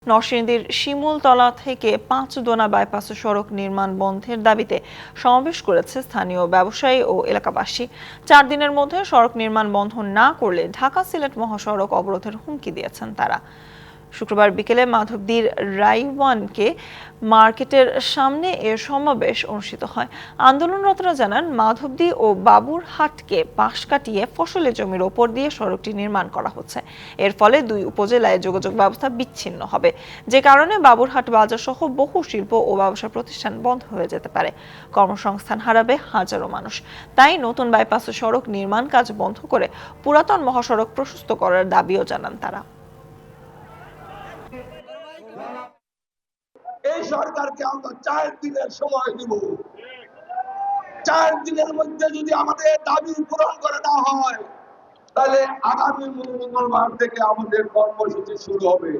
নরসিংদীর শিমুলতলা থেকে ৫ দোনা বাইপাস সড়ক নির্মাণ বন্ধের দাবিতে সমাবেশ করেছে স্থানীয় ব্যবসায়ী ও এলাকাবাসী। ৪ দিনের মধ্যে সড়ক নির্মাণ বন্ধ না করলে ঢাকা সিলেট মহাসড়ক অবরোধের হুমকি দিয়েছেন তারা। শুক্রবার বিকেলে মাধবদীর রাইওয়ানকে মার্কেটের সামনে এ সমাবেশ অনুষ্ঠিত হয়। আন্দোলনরতরা জানান, মাধবদী ও বাবুরহাটকে পাশ কাটিয়ে ফসলের জমির ওপর দিয়ে সড়কটি নির্মাণ করা হচ্ছে। এর ফলে দুই উপজেলায় যোগাযোগ ব্যবস্থা বিচ্ছিন্ন হবে, যে কারণে বাবুরহাট বাজার সহ বহু শিল্প ও ব্যবসা প্রতিষ্ঠান বন্ধ হয়ে যেতে পারে। কর্মসংস্থান হারাবে হাজারো মানুষ। তাই নতুন বাইপাস সড়ক নির্মাণ কাজ বন্ধ করে পুরাতন মহাসড়ক প্রশস্ত করার দাবিও জানান তারা। এই সরকারকে আমরা 4 দিনের সময় দিব। 4 দিনের মধ্যে যদি আমাদের দাবি পূরণ করে না হয়, তাহলে আগামী মঙ্গলবার থেকে আমাদের কর্মসূচি শুরু হবে।